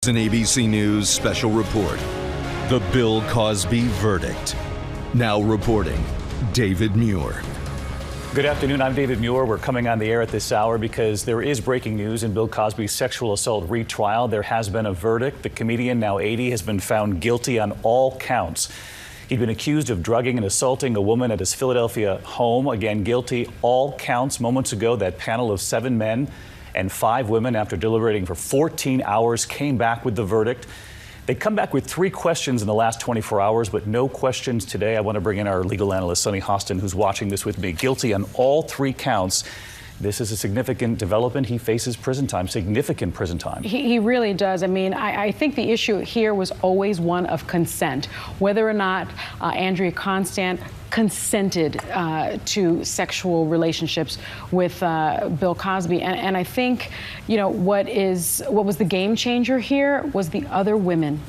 An ABC News special report. The Bill Cosby verdict. Now reporting, David MUIR. Good afternoon, I'm David MUIR. We're coming on the air at this hour because there is breaking news in Bill Cosby's sexual assault retrial. There has been a verdict. The comedian, now 80, has been found guilty on all counts. He'd been accused of drugging and assaulting a woman at his Philadelphia home. Again, guilty, all counts. Moments ago, that panel of 7 men and 5 women, after deliberating for 14 hours, came back with the verdict. They come back with 3 questions in the last 24 hours, but no questions today. I want to bring in our legal analyst, Sonny Hostin, who's watching this with me. Guilty on all 3 counts. This is a significant development. He faces prison time, significant prison time. He really does. I mean, I think the issue here was always one of consent. Whether or not Andrea Constant consented to sexual relationships with Bill Cosby. And I think, you know, what was the game changer here was the other women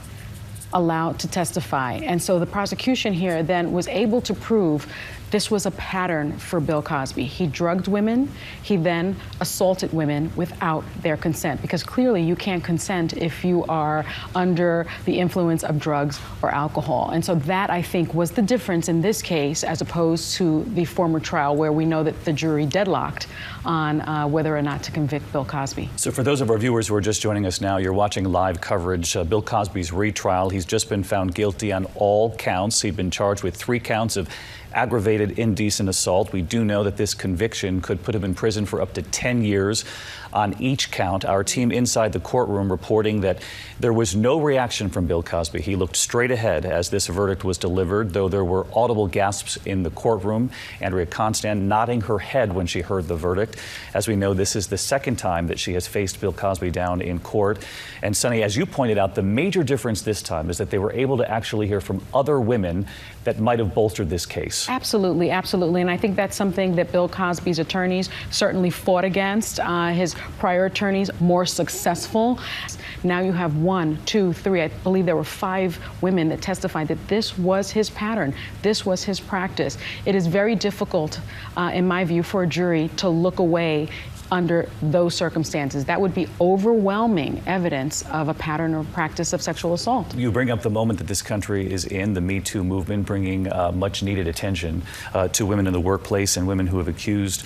allowed to testify. And so the prosecution here then was able to prove this was a pattern for Bill Cosby. He drugged women. He then assaulted women without their consent, because clearly you can't consent if you are under the influence of drugs or alcohol. And so that, I think, was the difference in this case as opposed to the former trial where we know that the jury deadlocked on whether or not to convict Bill Cosby. So for those of our viewers who are just joining us now, you're watching live coverage. Bill Cosby's retrial. He's just been found guilty on all counts. He'd been charged with 3 counts of aggravated indecent assault. We do know that this conviction could put him in prison for up to 10 years on each count. Our team inside the courtroom reporting that there was no reaction from Bill Cosby. He looked straight ahead as this verdict was delivered, though there were audible gasps in the courtroom. Andrea Constant nodding her head when she heard the verdict. As we know, this is the second time that she has faced Bill Cosby down in court. And Sonny, as you pointed out, the major difference this time is that they were able to actually hear from other women that might have bolstered this case. Absolutely, absolutely. And I think that's something that Bill Cosby's attorneys certainly fought against. His prior attorneys more successful. Now you have 1, 2, 3, I believe there were 5 women that testified that this was his pattern. This was his practice. It is very difficult, in my view, for a jury to look away under those circumstances. That would be overwhelming evidence of a pattern or practice of sexual assault. You bring up the moment that this country is in, the Me Too movement, bringing much needed attention to women in the workplace and women who have accused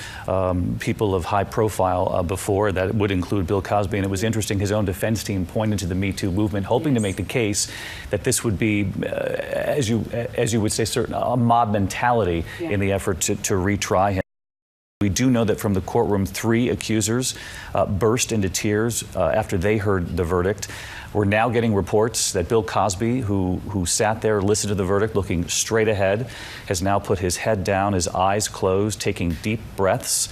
people of high profile before. That would include Bill Cosby. And it was interesting, his own defense team pointed to the Me Too movement, hoping to make the case that this would be, as you would say, a mob mentality in the effort to retry him. We do know that from the courtroom, 3 accusers burst into tears after they heard the verdict. We're now getting reports that Bill Cosby, who sat there, listened to the verdict, looking straight ahead, has now put his head down, his eyes closed, taking deep breaths.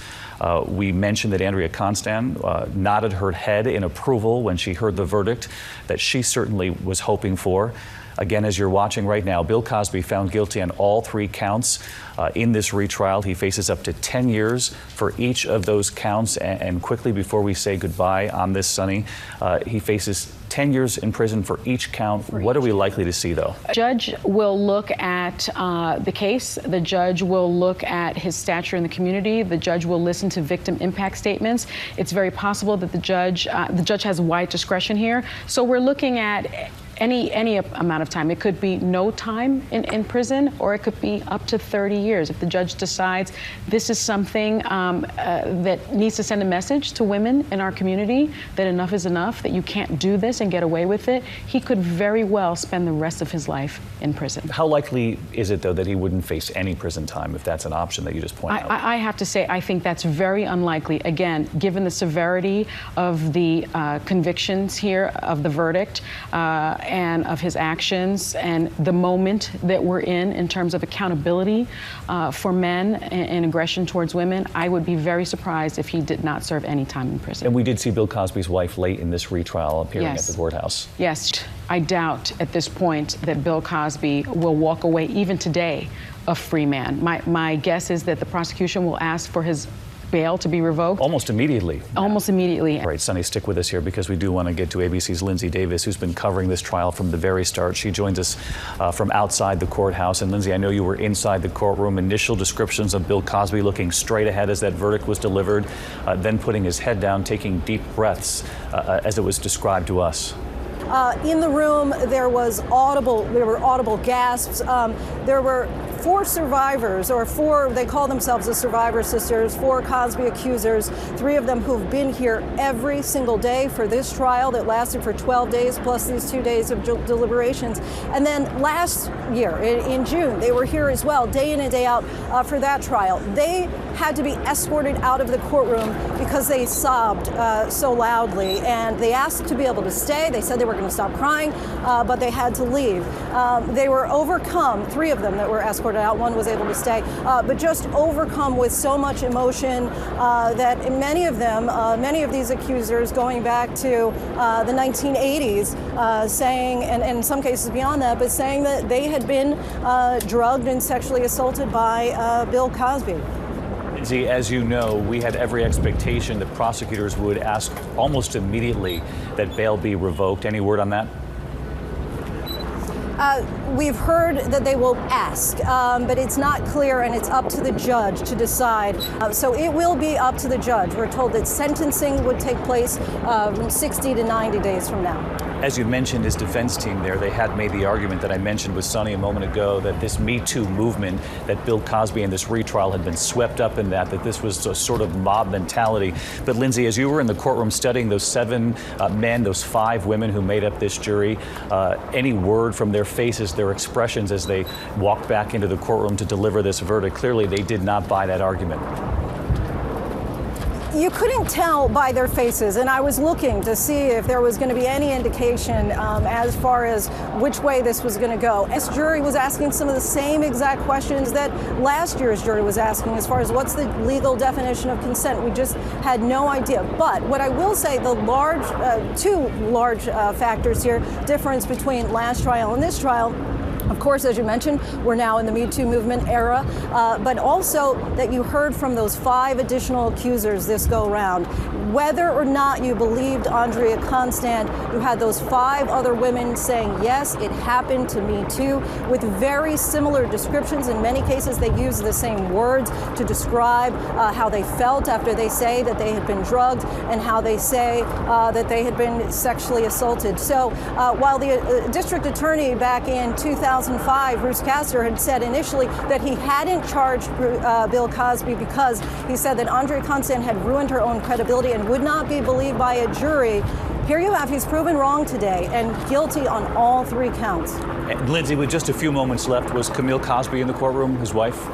We mentioned that Andrea Constant nodded her head in approval when she heard the verdict that she certainly was hoping for. Again, as you're watching right now, Bill Cosby found guilty on all 3 counts in this retrial. He faces up to 10 years for each of those counts. And quickly, before we say goodbye on this, Sonny, he faces 10 years in prison for each count. What are we likely to see, though? The judge will look at the case. The judge will look at his stature in the community. The judge will listen to victim impact statements. It's very possible that the judge has wide discretion here. So we're looking at any amount of time. It could be no time in prison, or it could be up to 30 years. If the judge decides this is something that needs to send a message to women in our community, that enough is enough, that you can't do this and get away with it, he could very well spend the rest of his life in prison. How likely is it, though, that he wouldn't face any prison time if that's an option that you just pointed out? I have to say, I think that's very unlikely. Again, given the severity of the convictions here, of the verdict, and of his actions, and the moment that we're in terms of accountability for men and aggression towards women, I would be very surprised if he did not serve any time in prison. And we did see Bill Cosby's wife late in this retrial appearing at the courthouse. Yes. I doubt at this point that Bill Cosby will walk away, even today, a free man. My guess is that the prosecution will ask for his bail to be revoked. Almost immediately. Almost immediately. All right, Sonny, stick with us here because we do want to get to ABC's Lindsay Davis, who's been covering this trial from the very start. She joins us from outside the courthouse. And Lindsay, I know you were inside the courtroom. Initial descriptions of Bill Cosby looking straight ahead as that verdict was delivered, then putting his head down, taking deep breaths as it was described to us. In the room, there were audible gasps. There were 4 survivors, or 4, they call themselves the Survivor Sisters, 4 Cosby accusers, 3 of them who've been here every single day for this trial that lasted for 12 days, plus these 2 days of deliberations. And then last year, in June, they were here as well, day in and day out for that trial. They had to be escorted out of the courtroom because they sobbed so loudly, and they asked to be able to stay. They said they were going to stop crying, but they had to leave. They were overcome, 3 of them that were escorted out, 1 was able to stay, but just overcome with so much emotion that many of these accusers going back to the 1980s saying, and in some cases beyond that, but saying that they had been drugged and sexually assaulted by Bill Cosby. Lindsay, as you know, we had every expectation that prosecutors would ask almost immediately that bail be revoked. Any word on that? We've heard that they will ask, but it's not clear, and it's up to the judge to decide. So it will be up to the judge. We're told that sentencing would take place 60 to 90 days from now. As you mentioned, his defense team there, they had made the argument that I mentioned with Sonny a moment ago, that this Me Too movement, that Bill Cosby and this retrial had been swept up in that this was a sort of mob mentality. But Lindsay, as you were in the courtroom studying those 7 men, those 5 women who made up this jury, any word from their faces, their expressions as they walked back into the courtroom to deliver this verdict? Clearly, they did not buy that argument. You couldn't tell by their faces, and I was looking to see if there was going to be any indication as far as which way this was going to go. This jury was asking some of the same exact questions that last year's jury was asking as far as what's the legal definition of consent. We just had no idea. But what I will say, the two large factors here, difference between last trial and this trial. Of course, as you mentioned, we're now in the Me Too movement era, but also that you heard from those 5 additional accusers this go round. Whether or not you believed Andrea Constant, you had those 5 other women saying, yes, it happened to me too, with very similar descriptions. In many cases, they use the same words to describe how they felt after they say that they had been drugged and how they say that they had been sexually assaulted. So while the district attorney back in 2005, Bruce Castor, had said initially that he hadn't charged Bill Cosby because he said that Andrea Constant had ruined her own credibility and would not be believed by a jury. Here you have, he's proven wrong today and guilty on all 3 counts. And Lindsay, with just a few moments left, was Camille Cosby in the courtroom, his wife?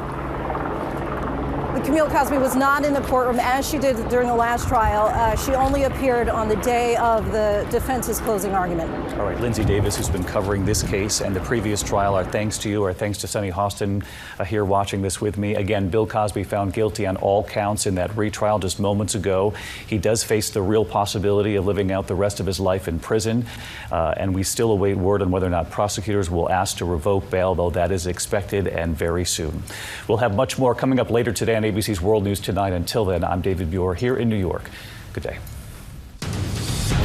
Camille Cosby was not in the courtroom as she did during the last trial. She only appeared on the day of the defense's closing argument. All right, Lindsay Davis, who's been covering this case and the previous trial, our thanks to you, our thanks to Sonny Hostin here watching this with me. Again, Bill Cosby found guilty on all counts in that retrial just moments ago. He does face the real possibility of living out the rest of his life in prison, and we still await word on whether or not prosecutors will ask to revoke bail, though that is expected and very soon. We'll have much more coming up later today on ABC's World News Tonight. Until then, I'm David MUIR here in New York. Good day.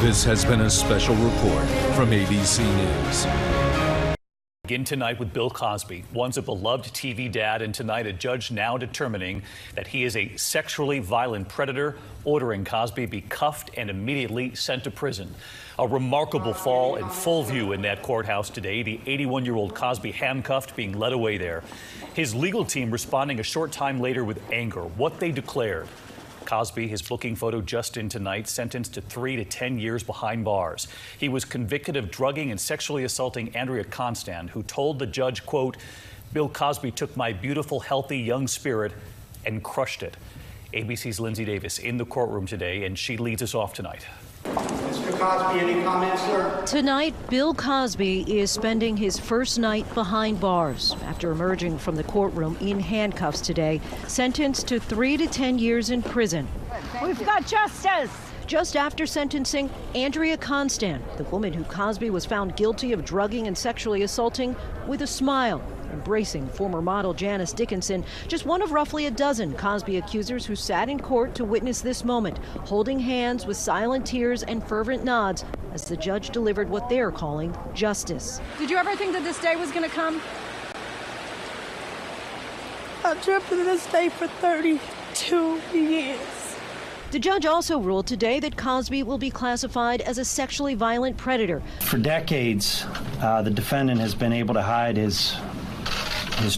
This has been a special report from ABC News. Begin tonight with Bill Cosby, once a beloved TV dad, and tonight a judge now determining that he is a sexually violent predator, ordering Cosby be cuffed and immediately sent to prison. A remarkable fall in full view in that courthouse today. The 81-year-old Cosby handcuffed, being led away there. His legal team responding a short time later with anger. What they declared. Cosby, his booking photo just in tonight, sentenced to 3 to 10 years behind bars. He was convicted of drugging and sexually assaulting Andrea Constant, who told the judge, quote, "Bill Cosby took my beautiful, healthy, young spirit and crushed it." ABC's Lindsay Davis in the courtroom today, and she leads us off tonight. Mr. Cosby, any comments, sir? Tonight, Bill Cosby is spending his first night behind bars after emerging from the courtroom in handcuffs today, sentenced to 3 to 10 years in prison. We've got justice. Just after sentencing, Andrea Constant, the woman who Cosby was found guilty of drugging and sexually assaulting, with a smile, embracing former model Janice Dickinson, just one of roughly a dozen Cosby accusers who sat in court to witness this moment, holding hands with silent tears and fervent nods as the judge delivered what they're calling justice. Did you ever think that this day was going to come? I dreamt of this day for 32 years. The judge also ruled today that Cosby will be classified as a sexually violent predator. For decades, the defendant has been able to hide his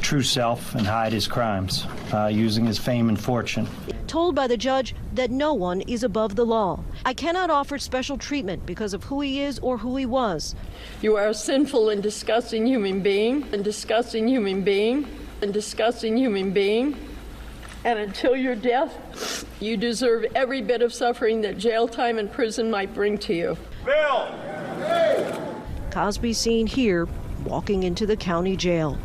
true self and hide his crimes using his fame and fortune. Told by the judge that no one is above the law. I cannot offer special treatment because of who he is or who he was. You are a sinful and disgusting human being, and disgusting human being, and disgusting human being. And until your death, you deserve every bit of suffering that jail time and prison might bring to you. Bill! Cosby seen here walking into the county jail.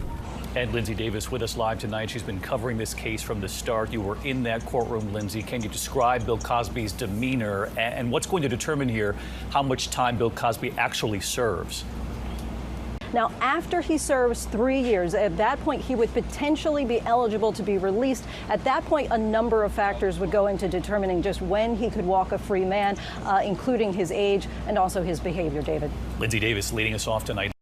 And Lindsay Davis with us live tonight. She's been covering this case from the start. You were in that courtroom, Lindsay. Can you describe Bill Cosby's demeanor and what's going to determine here how much time Bill Cosby actually serves? Now, after he serves 3 years, at that point, he would potentially be eligible to be released. At that point, a number of factors would go into determining just when he could walk a free man, including his age and also his behavior, David. Lindsay Davis leading us off tonight.